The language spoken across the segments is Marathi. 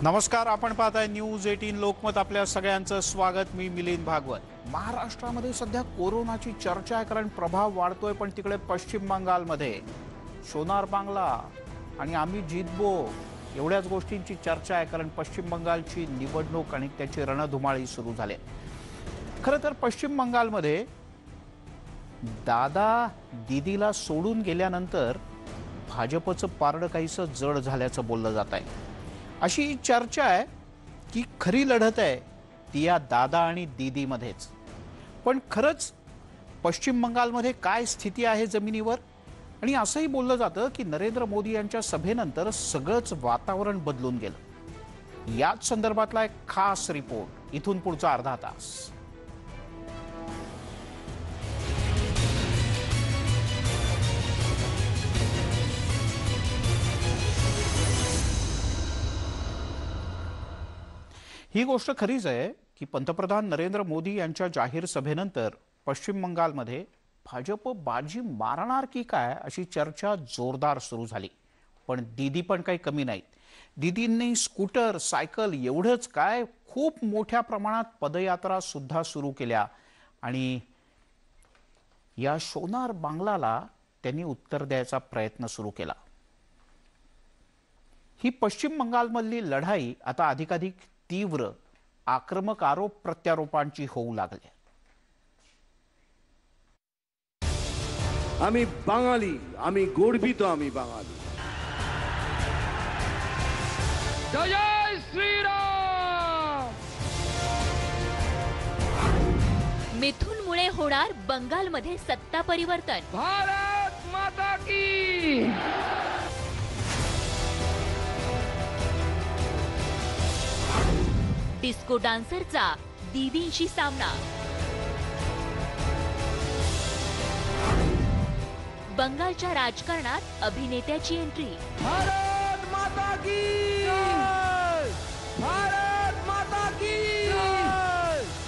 नमस्कार, आपण पाहताय न्यूज 18 लोकमत. आपल्या सगळ्यांचं स्वागत. मी मिलिंद भागवत. महाराष्ट्रामध्ये सध्या कोरोनाची चर्चा आहे, कारण प्रभाव वाढतोय. पण तिकडे पश्चिम बंगालमध्ये सोनार बांगला आणि आम्ही जितबो एवढ्याच गोष्टींची चर्चा आहे, कारण पश्चिम बंगालची निवडणूक आणि त्याची रणधुमाळी सुरू झाली. खरं तर पश्चिम बंगालमध्ये दादा दीदीला सोडून गेल्यानंतर भाजपचं पारडं काहीसं जड झाल्याचं बोललं जात आहे. अशी चर्चा आहे की खरी लढत आहे ती या दादा आणि दीदीमध्येच. पण खरंच पश्चिम बंगालमध्ये काय स्थिती आहे जमिनीवर? आणि असंही बोललं जातं की नरेंद्र मोदी यांच्या सभेनंतर सगळंच वातावरण बदलून गेलं. याच संदर्भातला एक खास रिपोर्ट इथून पुढचा अर्धा तास. ही गोष्ट खरीच आहे की पंतप्रधान नरेंद्र मोदी यांच्या जाहीर सभेनंतर पश्चिम बंगालमध्ये भाजप बाजी मारणार की काय अशी चर्चा जोरदार सुरू झाली. पण दीदी पण काही कमी नाहीत. दीदींनी स्कूटर, सायकल एवढंच काय, खूप मोठ्या प्रमाणात पदयात्रा सुद्धा सुरू केल्या आणि या सोनार बांगलाला त्यांनी उत्तर द्यायचा प्रयत्न सुरू केला. ही पश्चिम बंगालमधली लढाई आता अधिकाधिक तीव्र, आक्रमक आरोप प्रत्यारोपांची होऊ लागली. आम्ही बांगाली, आम्ही गोडबीतो, आम्ही बांगाली. जय श्रीराम. मिथुनमुळे होणार बंगालमध्ये सत्ता परिवर्तन. भारत माता की. डिस्को डान्सरचा दीदींशी सामना. बंगालच्या राजकारणात अभिनेत्याची एंट्री. भारत माता की. भारत माता की.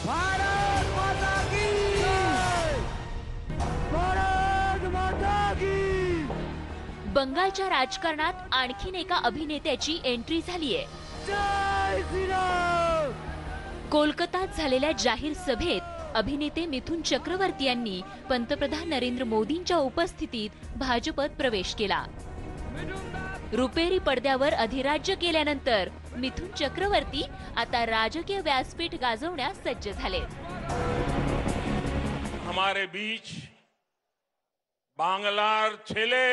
भारत माता की. भारत माता की. बंगालच्या राजकारणात आणखीन एका अभिनेत्याची एंट्री झालीय. जय श्रीराम. कोलकातात झालेल्या जाहीर सभेत अभिनेते मिथुन चक्रवर्ती यांनी पंतप्रधान नरेंद्र मोदींच्या उपस्थितीत भाजपत प्रवेश केला. रुपेरी पडद्यावर अधिराज्य केल्यानंतर मिथुन चक्रवर्ती आता राजकीय व्यासपीठ गाजवण्यास सज्ज झाले. हमारे बीच बांग्लार छेले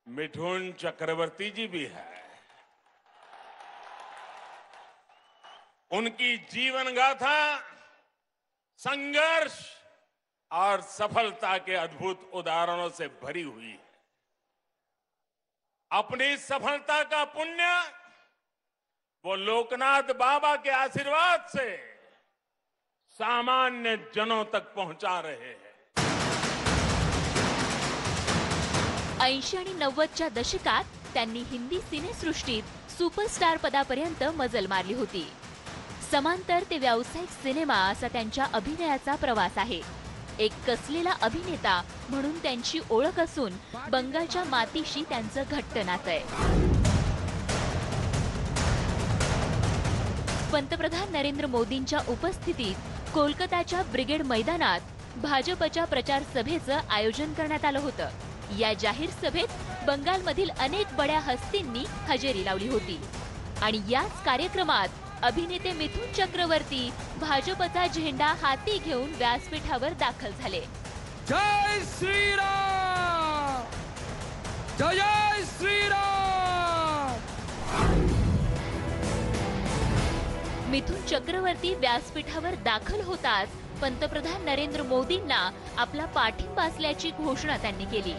मिथुन चक्रवर्ती जी भी है. उनकी जीवन गाथा संघर्ष और सफलता के अद्भुत उदाहरणों से भरी हुई है. अपनी सफलता का पुण्य वो लोकनाथ बाबा के आशीर्वाद से सामान्य जनों तक पहुंचा रहे हैं. 80 आणि 90च्या दशकात त्यांनी हिंदी सिनेसृष्टीत सुपरस्टार पदापर्यंत मजल मारली होती. समांतर ते व्यावसायिक सिनेमा असा त्यांच्या अभिनयाचा प्रवास आहे. एक कसलेला अभिनेता म्हणून त्यांची ओळख असून बंगालच्या मातीशी त्यांचं घट्ट नातं आहे. पंतप्रधान नरेंद्र मोदींच्या उपस्थितीत कोलकाताच्या ब्रिगेड मैदानात भाजपच्या प्रचार सभेचं आयोजन करण्यात आलं होतं. या जाहीर सभेत बंगालमधील अनेक बड्या हस्तींनी हजेरी लावली होती आणि याच कार्यक्रमात अभिनेते मिथुन चक्रवर्ती भाजपचा झेंडा हाती घेऊन व्यासपीठावर दाखल झाले. जय श्रीराम. जय श्रीराम. मिथुन चक्रवर्ती व्यासपीठावर दाखल होताच पंतप्रधान नरेंद्र मोदींना आपला पाठिंबा असल्याची घोषणा त्यांनी केली.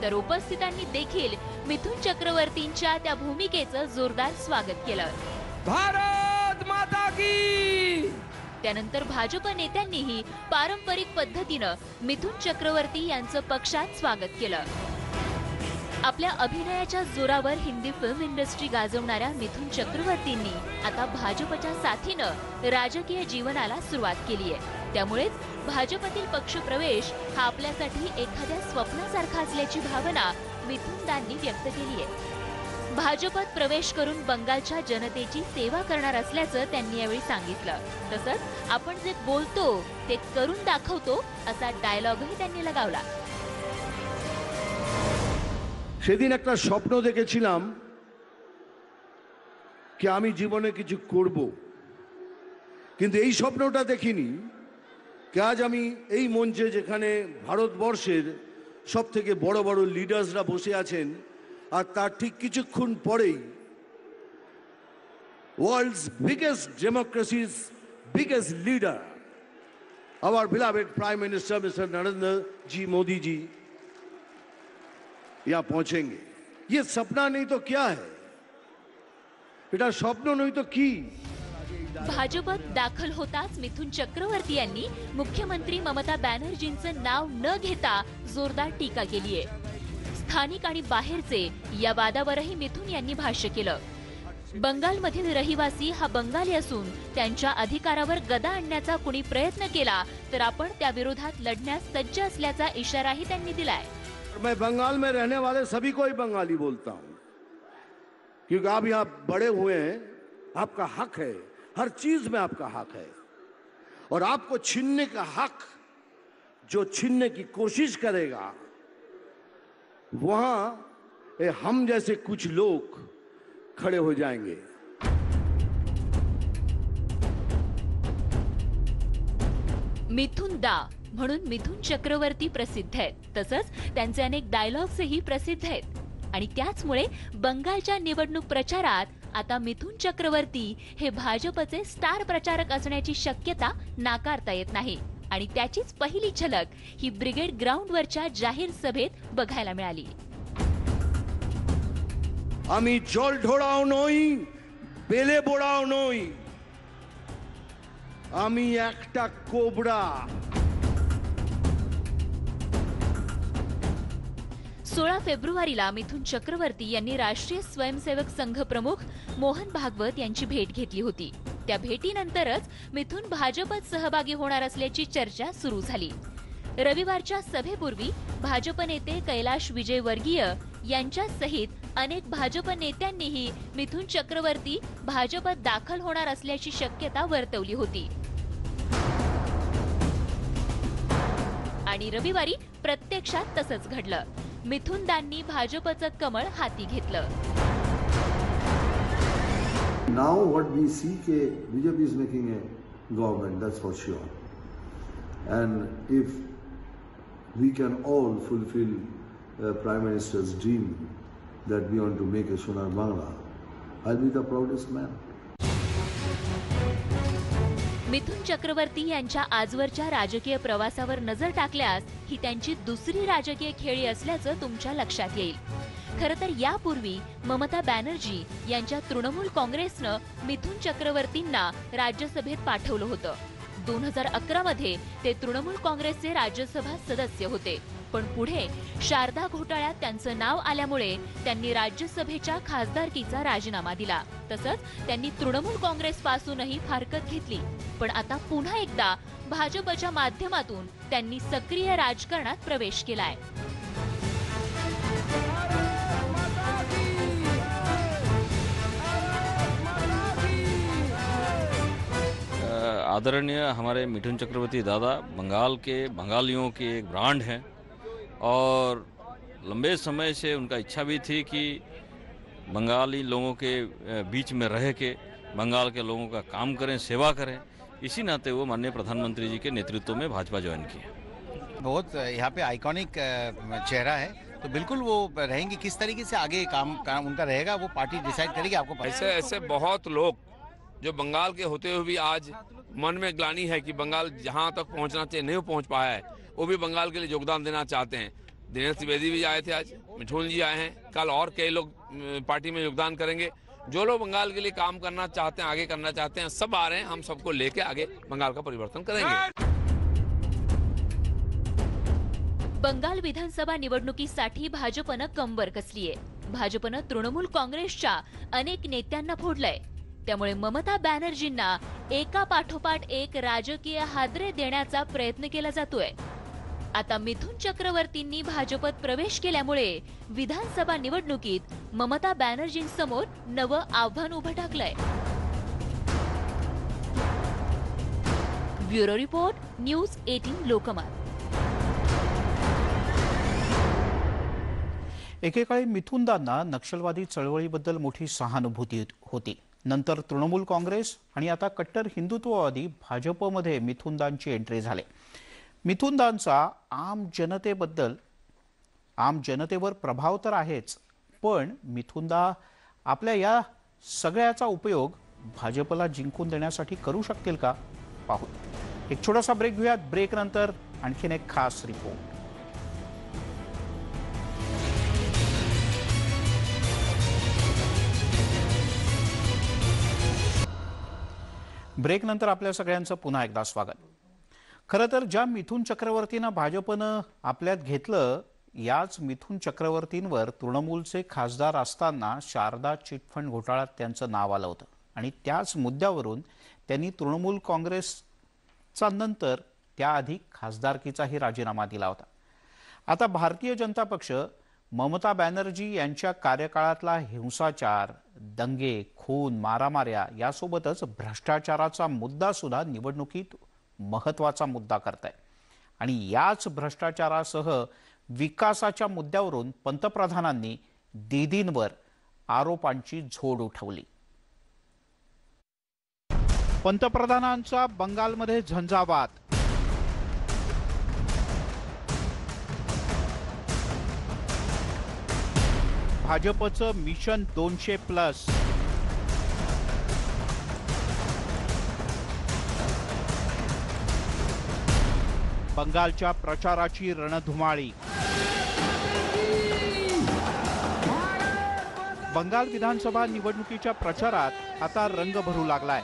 तर उपस्थितांनी देखील मिथुन चक्रवर्तींच्या त्या भूमिकेचं जोरदार स्वागत केलं. भारत माता की. त्यानंतर भाजप नेत्यांनीही पारंपरिक पद्धतीनं मिथुन चक्रवर्ती यांचं पक्षात स्वागत केलं. आपल्या अभिनयाच्या जोरावर हिंदी फिल्म इंडस्ट्री गाजवणाऱ्या मिथुन चक्रवर्तींनी आता भाजपच्या साथीनं राजकीय जीवनाला सुरुवात केली आहे. त्यामुळेच भाजपतील पक्षप्रवेश हा आपल्यासाठी एखाद्या स्वप्नासारखा असल्याची भावना मिथुनदांनी व्यक्त केली आहे. भाजपात प्रवेश करून बंगालच्या जनतेची सेवा करणार असल्याचं त्यांनी यावेळी सांगितलं. तसंच आपण जे बोलतो ते करून दाखवतो असा डायलॉगही त्यांनी लगावला. সেদিন একটা স্বপ্ন দেখেছিলাম কি আমি জীবনে কিছু করব, কিন্তু এই স্বপ্নটা দেখিনি কি আজ আমি এই মঞ্চে যেখানে ভারতবর্ষের সব থেকে বড় বড় লিডার্সরা বসে আছেন আর তার ঠিক কিছুক্ষণ পরেই world's biggest democracy's biggest leader our beloved prime minister mister Narendra ji Modi ji यहाँ पहुंचेंगे. ये सपना नहीं तो क्या है, এটা স্বপ্ন নয় তো কি. भाजपात दाखल होताच मिथुन चक्रवर्ती यांनी मुख्यमंत्री ममता बॅनर्जींचं नाव न घेता जोरदार टीका केलीये. स्थानिक आणि बाहेरचे या वादावरही मिथुन यांनी भाष्य केलं. बंगालमधील रहिवासी हा बंगाली असून त्यांच्या अधिकारावर गदा आणण्याचा कुणी प्रयत्न केला तर आपण त्या विरोधात लढण्यास सज्ज असल्याचा इशाराही त्यांनी दिलाय. मैं बंगाल में रहने वाले सभी को ही बंगाली बोलता हूं, क्योंकि आप यहाँ बड़े हुए हैं. आपका हक है, हर चीज में आपका हक है, और आपको छीनने का हक जो छीनने की कोशिश करेगा वहां हम जैसे कुछ लोग खड़े हो जाएंगे. मिथुन दा म्हणून मिथुन चक्रवर्ती प्रसिद्ध आहेत. तसंच त्यांचे अनेक डायलॉग्सही प्रसिद्ध आहेत आणि त्याचमुळे बंगालच्या निवडणूक प्रचारात आता मिथुन चक्रवर्ती हे भाजपचे स्टार प्रचारक असण्याची शक्यता नाकारता येत नाही. आणि त्याचीच पहिली झलक ही ब्रिगेड ग्राउंडवरच्या जाहीर सभेत बघायला मिळाली. আমি জল ঢোড়াও নই, বেলে বোড়াও নই, আমি একটা কোবরা. 16 फेब्रुवारीला मिथुन चक्रवर्ती यांनी राष्ट्रीय स्वयंसेवक संघ प्रमुख मोहन भागवत यांची भेट घेतली होती. त्या भेटीनंतरच मिथुन भाजपत सहभागी होणार असल्याची चर्चा सुरू झाली. रविवारच्या सभेपूर्वी भाजप नेते कैलाश विजयवर्गीय यांच्या सहित अनेक भाजप नेत्यांनीही मिथुन चक्रवर्ती भाजपत दाखल होणार असल्याची शक्यता वर्तवली होती. आणि रविवारी प्रत्यक्षात तसंच घडलं. मिथुनदांनी भाजपचं कमळ हाती घेतलं. Now what we see ke BJP is making a government, that's for sure. And if we can all fulfill Prime Minister's dream that we want to make a Sonar Bangla, I'll be the proudest man. Mithun Chakraborty यांच्या आजवरच्या राजकीय प्रवासावर नजर टाकल्यास ही त्यांची दुसरी राजकीय खेळी असल्याचं तुमच्या लक्षात येईल. खरं तर यापूर्वी ममता बॅनर्जी यांच्या तृणमूल काँग्रेसनं मिथुन चक्रवर्तींना राज्यसभेत पाठवलं होतं. 2011 मध्ये ते तृणमूल काँग्रेसचे राज्यसभा सदस्य होते. पण पुढे शारदा घोटाळ्यात त्यांचं नाव आल्यामुळे त्यांनी राज्यसभेच्या खासदारकीचा राजीनामा दिला. तसंच त्यांनी तृणमूल काँग्रेसपासूनही फारकत घेतली. पण आता पुन्हा एकदा भाजपच्या माध्यमातून त्यांनी सक्रिय राजकारणात प्रवेश केलाय. आदरणीय हमारे मिथुन चक्रवर्ती दादा बंगाल के बंगालियों की एक ब्रांड हैं और लंबे समय से उनका इच्छा भी थी कि बंगाली लोगों के बीच में रह के बंगाल के लोगों का काम करें, सेवा करें. इसी नाते वो माननीय प्रधानमंत्री जी के नेतृत्व में भाजपा ज्वाइन किए. बहुत यहाँ पे आइकॉनिक चेहरा है, तो बिल्कुल वो रहेंगे. किस तरीके से आगे काम उनका रहेगा वो पार्टी डिसाइड करेगी. आपको पता है? ऐसे बहुत लोग जो बंगाल के होते हुए भी आज मन में ग्लानि है कि बंगाल जहां तक पहुंचना चाहिए नहीं पहुंच पाया है, वो भी बंगाल के लिए योगदान देना चाहते हैं. दिनेश त्रिवेदी भी आए थे, आज मिठुन जी आए हैं, कल और कई लोग पार्टी में योगदान करेंगे. जो लोग बंगाल के लिए काम करना चाहते हैं, आगे करना चाहते हैं, सब आ रहे हैं. हम सबको लेके आगे बंगाल का परिवर्तन करेंगे. बंगाल विधानसभा निवडणुकीसाठी भाजपनं कंबर कसलीये. भाजपनं तृणमूल काँग्रेसच्या अनेक नेत्यांना फोडलंय. त्यामुळे ममता बॅनर्जींना एका पाठोपाठ एक राजकीय हादरे देण्याचा प्रयत्न केला जातोय. आता मिथुन चक्रवर्तींनी भाजपत प्रवेश केल्यामुळे विधानसभा निवडणुकीत ममता बॅनर्जींसमोर नवं आव्हान उभं ठाकलंय. Bureau report, news 18 Lokmat. एकेकाळी मिथुनदांना नक्षलवादी चळवळीबद्दल मोठी सहानुभूती होती. नंतर तृणमूल काँग्रेस आणि आता कट्टर हिंदुत्ववादी भाजपमध्ये मिथुनदांची एंट्री झाली. मिथुनदांचा आम जनतेवर प्रभाव तर आहेच, पण मिथुनदा आपल्या या सगळ्याचा उपयोग भाजपला जिंकून देण्यासाठी करू शकतील का? पाहू. एक छोटासा ब्रेक घेऊयात. ब्रेक नंतर आणखीन एक खास रिपोर्ट. ब्रेक नंतर आपल्या सगळ्यांचं पुन्हा एकदा स्वागत. खरं तर ज्या मिथुन चक्रवर्तींना भाजपनं आपल्यात घेतलं, याच मिथुन चक्रवर्तींवर तृणमूलचे खासदार असताना शारदा चिटफंड घोटाळ्यात त्यांचं नाव आलं होतं आणि त्याच मुद्द्यावरून त्यांनी तृणमूल काँग्रेसचा नंतर त्याआधी खासदारकीचाही राजीनामा दिला होता. आता भारतीय जनता पक्ष ममता बॅनर्जी यांच्या कार्यकाळातला हिंसाचार, दंगे, खून, मारामाऱ्या यासोबतच भ्रष्टाचाराचा मुद्दा सुद्धा निवडणुकीत महत्त्वाचा मुद्दा करताय आणि याच भ्रष्टाचारासह विकासाच्या मुद्द्यावरून पंतप्रधानांनी दीदींवर आरोपांची झोड उठवली. पंतप्रधानांचा बंगालमध्ये झंझावात. भाजपचं मिशन 200+. बंगालच्या प्रचाराची रणधुमाळी. बंगाल विधानसभा निवडणुकीच्या प्रचारात आता रंग भरू लागलाय.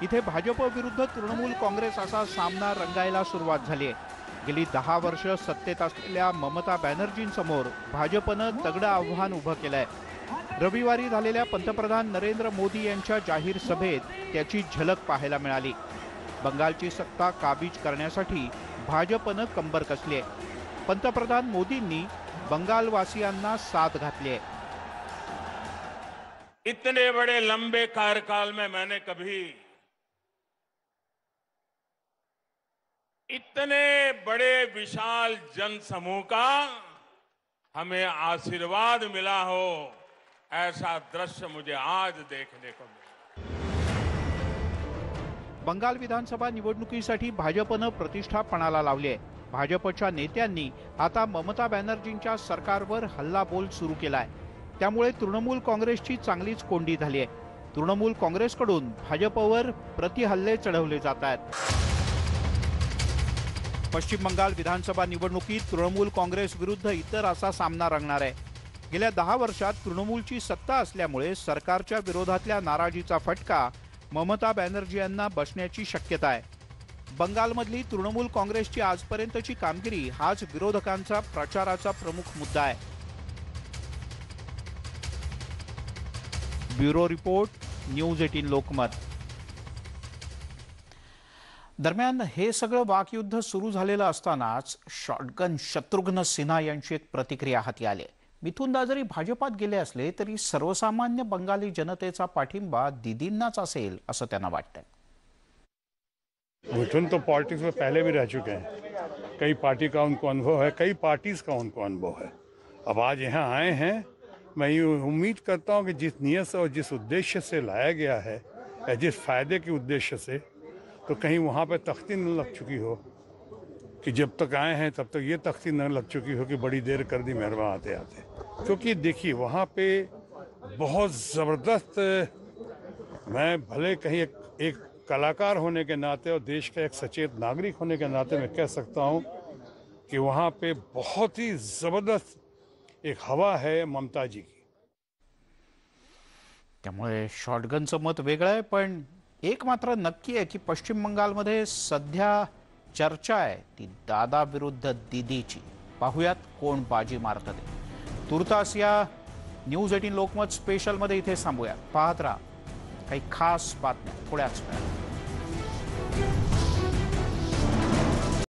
इथे भाजप विरुद्ध तृणमूल काँग्रेस असा सामना रंगायला सुरुवात झाली आहे. गेली 10 वर्ष सत्तेत असलेल्या ममता बॅनर्जींसमोर भाजपनं तगडं आव्हान उभं केलंय. रविवारी झालेल्या पंतप्रधान नरेंद्र मोदी यांच्या जाहीर सभेत त्याची झलक पाहायला मिळाली. बंगालची सत्ता काबीज करण्यासाठी भाजपनं कंबर कसली आहे. पंतप्रधान मोदींनी बंगालवासियांना साथ घातली आहे. इतने बड़े लंबे कार्यकाल में मैंने कभी इतने बड़े विशाल जनसमूह का हमें आशीर्वाद मिला हो, ऐसा दृश्य मुझे आज देखने को मिला. बंगाल विधानसभा निवडणुकीसाठी भाजपनं प्रतिष्ठा पणाला लावली आहे. भाजपच्या नेत्यांनी आता ममता बॅनर्जींच्या सरकारवर हल्लाबोल सुरू केलाय. त्यामुळे तृणमूल काँग्रेसची चांगलीच कोंडी झाली आहे. तृणमूल काँग्रेसकडून भाजपवर प्रतिहल्ले चढवले जात आहेत. पश्चिम बंगाल विधानसभा निवडणुकीत तृणमूल काँग्रेस विरुद्ध इतर असा सामना रंगणार आहे. गेल्या 10 वर्षात तृणमूलची सत्ता असल्यामुळे सरकारच्या विरोधातल्या नाराजीचा फटका ममता बॅनर्जी यांना बसण्याची शक्यता आहे. बंगालमधली तृणमूल काँग्रेसची आजपर्यंतची कामगिरी हाच विरोधकांचा प्रचाराचा प्रमुख मुद्दा आहे. Bureau report, news 18 Lokmat. दरम्यान हे सगळं वाकयुद्ध सुरू झालेलं असतानाच शॉटगन शत्रुघ्न सिन्हा यांची एक प्रतिक्रिया हाती आली. मिथुनदा जरी भाजपात गेले असले तरी सर्वसामान्य बंगाली जनतेचा पाठिंबा दीदींनाच असेल असं त्यांना वाटतंय. मिथुन तो पॉलिटिक्स में पहले भी रह चुके हैं. कई पार्टी का उनको अनुभव है, कई पार्टीज का उनको अनुभव है. अब आज यहाँ आए हैं. मैं ये उम्मीद करता हूँ कि जिस नीयत से और जिस उद्देश्य से लाया गया है या जिस फायदे के उद्देश्य से, तो कहीं वहाँ पे तख्ती न लग चुकी हो कि जब तक आए हैं तब तक ये तख्ती न लग चुकी हो कि बड़ी देर कर दी मेहरबान आते आते. क्योंकि देखिए वहाँ पे बहुत ज़बरदस्त, मैं भले कहीं एक कलाकार होने के नाते और देश का एक सचेत नागरिक होने के नाते मैं कह सकता हूँ कि वहाँ पे बहुत ही ज़बरदस्त एक हवा है ममता जी की. त्यामुळे शॉटगनचं मत वेगळं आहे, पण एक मात्र नक्की आहे की पश्चिम बंगालमध्ये सध्या चर्चा आहे ती दादा विरुद्ध दीदीची. पाहुयात कोण बाजी मारतं ते. तुर्तास या न्यूज 18 लोकमत स्पेशलमध्ये इथे थांबूया. पाहत राहा काही खास बातम्या थोड्याच वेळात.